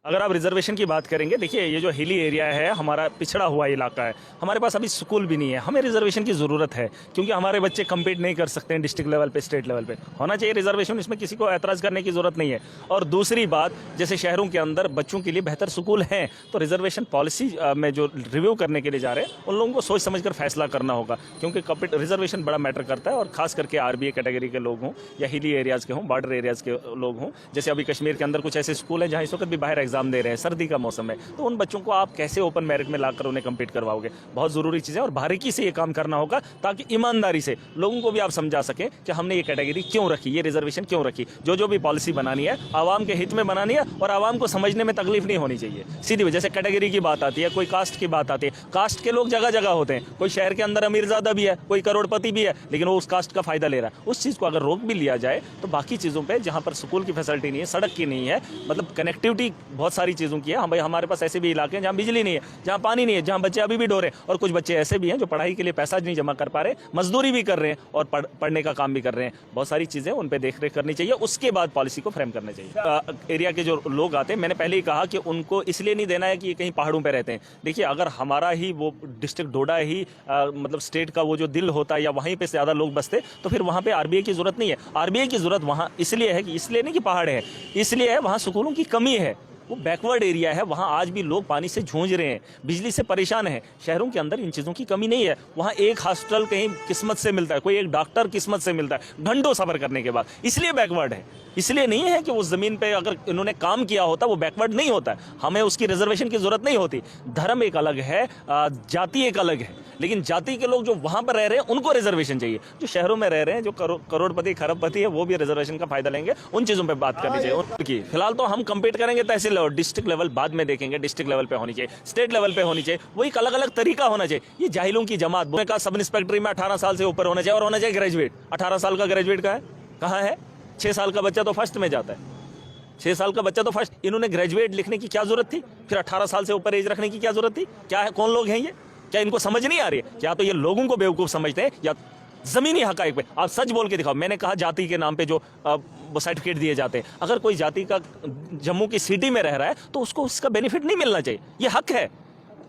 अगर आप रिजर्वेशन की बात करेंगे, देखिए ये जो हिली एरिया है, हमारा पिछड़ा हुआ इलाका है, हमारे पास अभी स्कूल भी नहीं है। हमें रिजर्वेशन की ज़रूरत है क्योंकि हमारे बच्चे कम्पीट नहीं कर सकते हैं डिस्ट्रिक्ट लेवल पे, स्टेट लेवल पे। होना चाहिए रिजर्वेशन, इसमें किसी को ऐतराज़ करने की ज़रूरत नहीं है। और दूसरी बात, जैसे शहरों के अंदर बच्चों के लिए बेहतर स्कूल हैं, तो रिजर्वेशन पॉलिसी में जो रिव्यू करने के लिए जा रहे हैं, उन लोगों को सोच समझ कर फैसला करना होगा क्योंकि रिजर्वेशन बड़ा मैटर करता है। और खास करके आरबीए कैटेगरी के लोग हों या हिली एरियाज़ के हों, बॉर्डर एरियाज़ के लोग हों, जैसे अभी कश्मीर के अंदर कुछ ऐसे स्कूल हैं जहाँ इस वक्त भी बाहर एग्जाम दे रहे हैं, सर्दी का मौसम है, तो उन बच्चों को आप कैसे ओपन मेरिट में लाकर उन्हें कम्पीट करवाओगे? बहुत ज़रूरी चीज़ है और बारीकी से ये काम करना होगा ताकि ईमानदारी से लोगों को भी आप समझा सकें कि हमने ये कैटेगरी क्यों रखी, ये रिजर्वेशन क्यों रखी। जो भी पॉलिसी बनानी है आवाम के हित में बनानी है और आवाम को समझने में तकलीफ नहीं होनी चाहिए। सीधी वजह से कैटेगरी की बात आती है, कोई कास्ट की बात आती है, कास्ट के लोग जगह जगह होते हैं, कोई शहर के अंदर अमीरजादा भी है, कोई करोड़पति भी है, लेकिन वो उस कास्ट का फायदा ले रहा है। उस चीज़ को अगर रोक भी लिया जाए तो बाकी चीज़ों पर, जहाँ पर स्कूल की फैसिलिटी नहीं है, सड़क की नहीं है, मतलब कनेक्टिविटी बहुत सारी चीज़ों की है। हम भाई हमारे पास ऐसे भी इलाके हैं जहाँ बिजली नहीं है, जहाँ पानी नहीं है, जहाँ बच्चे अभी भी डो रहे हैं, और कुछ बच्चे ऐसे भी हैं जो पढ़ाई के लिए पैसा नहीं जमा कर पा रहे, मजदूरी भी कर रहे हैं और पढ़ने का काम भी कर रहे हैं। बहुत सारी चीज़ें उन पर देख रेख करनी चाहिए, उसके बाद पॉलिसी को फ्रेम करना चाहिए। एरिया के जो लोग आते हैं, मैंने पहले ही कहा कि उनको इसलिए नहीं देना है कि ये कहीं पहाड़ों पर रहते हैं। देखिए, अगर हमारा ही वो डिस्ट्रिक्ट डोडा ही मतलब स्टेट का वो जो दिल होता है या वहीं पर ज़्यादा लोग बसते, तो फिर वहाँ पर आरबीआई की जरूरत नहीं है। आरबीआई की जरूरत वहाँ इसलिए है कि इसलिए नहीं कि पहाड़ है, इसलिए है वहाँ स्कूलों की कमी है, वो बैकवर्ड एरिया है, वहाँ आज भी लोग पानी से जूझ रहे हैं, बिजली से परेशान हैं। शहरों के अंदर इन चीज़ों की कमी नहीं है। वहाँ एक हॉस्पिटल कहीं किस्मत से मिलता है, कोई एक डॉक्टर किस्मत से मिलता है घंटों सफ़र करने के बाद, इसलिए बैकवर्ड है। इसलिए नहीं है कि उस ज़मीन पे अगर इन्होंने काम किया होता वो बैकवर्ड नहीं होता है। हमें उसकी रिजर्वेशन की ज़रूरत नहीं होती। धर्म एक अलग है, जाति एक अलग है, लेकिन जाति के लोग जो वहाँ पर रह रहे हैं उनको रिजर्वेशन चाहिए। जो शहरों में रह रहे हैं, जो करोड़पति खरबपति है, वो भी रिजर्वेशन का फायदा लेंगे। उन चीज़ों पर बात करनी चाहिए। उनकी फिलहाल तो हम कम्पीट करेंगे तहसील लेवल, डिस्ट्रिक्ट लेवल बाद में देखेंगे। डिस्ट्रिक्ट लेवल पे होनी चाहिए, स्टेट लेवल पे होनी चाहिए, वो एक अलग अलग तरीका होना चाहिए। ये जाहिलों की जमात का सब इंस्पेक्टरी में 18 साल से ऊपर होना चाहिए और होना चाहिए ग्रेजुएट। 18 साल का ग्रेजुएट का है कहाँ है? 6 साल का बच्चा तो फर्स्ट में जाता है, 6 साल का बच्चा तो फर्स्ट। इन्होंने ग्रेजुएट लिखने की क्या जरूरत थी? फिर 18 साल से ऊपर एज रखने की क्या जरूरत थी? क्या है, कौन लोग हैं ये? क्या इनको समझ नहीं आ रही है? क्या तो ये लोगों को बेवकूफ़ समझते हैं या ज़मीनी हक़ाइक़ पे? आप सच बोल के दिखाओ। मैंने कहा जाति के नाम पे जो वो सर्टिफिकेट दिए जाते हैं, अगर कोई जाति का जम्मू की सिटी में रह रहा है तो उसको उसका बेनिफिट नहीं मिलना चाहिए, ये हक है।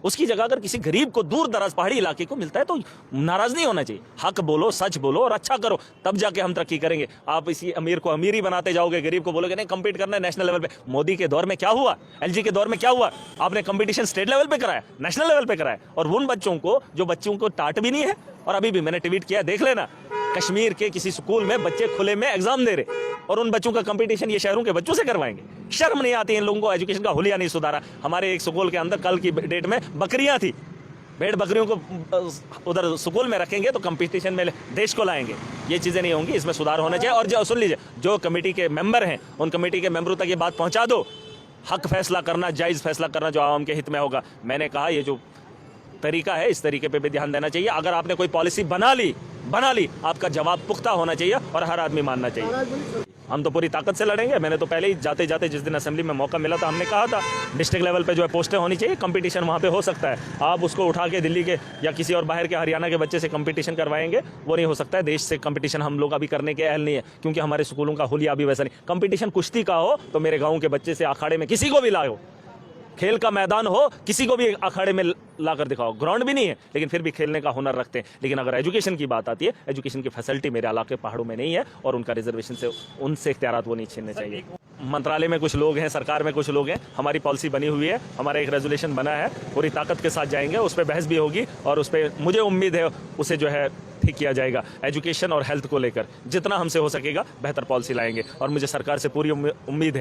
उसकी जगह अगर किसी गरीब को दूर दराज पहाड़ी इलाके को मिलता है तो नाराज नहीं होना चाहिए। हक बोलो, सच बोलो और अच्छा करो, तब जाके हम तरक्की करेंगे। आप इसी अमीर को अमीर ही बनाते जाओगे, गरीब को बोलोगे नहीं कम्पीट करना है नेशनल लेवल पे। मोदी के दौर में क्या हुआ? एलजी के दौर में क्या हुआ? आपने कंपटीशन स्टेट लेवल पे कराया, नेशनल लेवल पे कराया, और उन बच्चों को जो बच्चों को टाट भी नहीं है। और अभी भी मैंने ट्वीट किया, देख लेना, कश्मीर के किसी स्कूल में बच्चे खुले में एग्जाम दे रहे और उन बच्चों का कंपटीशन ये शहरों के बच्चों से करवाएंगे। शर्म नहीं आती इन लोगों को? एजुकेशन का हुलिया नहीं सुधारा। हमारे एक स्कूल के अंदर कल की डेट में बकरियां थी, भेड़ बकरियों को उधर स्कूल में रखेंगे तो कंपटीशन में देश को लाएंगे। ये चीज़ें नहीं होंगी, इसमें सुधार होना चाहिए। और जो सुन लीजिए, जो कमेटी के मेंबर हैं उन कमेटी के मेंबरों तक ये बात पहुंचा दो। हक फैसला करना, जायज़ फैसला करना जो आवाम के हित में होगा। मैंने कहा ये जो तरीका है, इस तरीके पे भी ध्यान देना चाहिए। अगर आपने कोई पॉलिसी बना ली, आपका जवाब पुख्ता होना चाहिए और हर आदमी मानना चाहिए। हम तो पूरी ताकत से लड़ेंगे। मैंने तो पहले ही जाते जाते जिस दिन असेंबली में मौका मिला था, हमने कहा था डिस्ट्रिक्ट लेवल पे जो है पोस्टें होनी चाहिए, कंपटीशन वहाँ पे हो सकता है। आप उसको उठा के दिल्ली के या किसी और बाहर के हरियाणा के बच्चे से कंपटीशन करवाएंगे, वो नहीं हो सकता है। देश से कंपटीशन हम लोग अभी करने के अहल नहीं है क्योंकि हमारे स्कूलों का हुलिया अभी वैसा नहीं। कंपटीशन कुश्ती का हो तो मेरे गाँव के बच्चे से अखाड़े में किसी को भी लाओ, खेल का मैदान हो, किसी को भी अखाड़े में लाकर दिखाओ। ग्राउंड भी नहीं है लेकिन फिर भी खेलने का हुनर रखते हैं। लेकिन अगर एजुकेशन की बात आती है, एजुकेशन की फैसिलिटी मेरे इलाके पहाड़ों में नहीं है और उनका रिजर्वेशन से उनसे इख्तियारात वो नहीं छीनने चाहिए। मंत्रालय में कुछ लोग हैं, सरकार में कुछ लोग हैं, हमारी पॉलिसी बनी हुई है, हमारा एक रेजोल्यूशन बना है, पूरी ताकत के साथ जाएंगे, उस पर बहस भी होगी और उस पर मुझे उम्मीद है उसे जो है ठीक किया जाएगा। एजुकेशन और हेल्थ को लेकर जितना हमसे हो सकेगा बेहतर पॉलिसी लाएंगे और मुझे सरकार से पूरी उम्मीद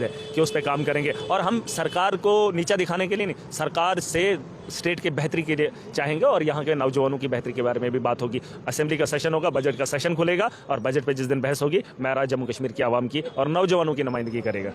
है कि उस पर काम करेंगे। और हम सरकार को नीचा दिखाने के लिए नहीं, सरकार से स्टेट के बेहतरी के लिए चाहेंगे और यहाँ के नौजवानों की बेहतरी के बारे में भी बात होगी। असेंबली का सेशन होगा, बजट का सेशन खुलेगा और बजट पे जिस दिन बहस होगी, मैं राज जम्मू कश्मीर की आवाम की और नौजवानों की नुमाइंदगी करेगा।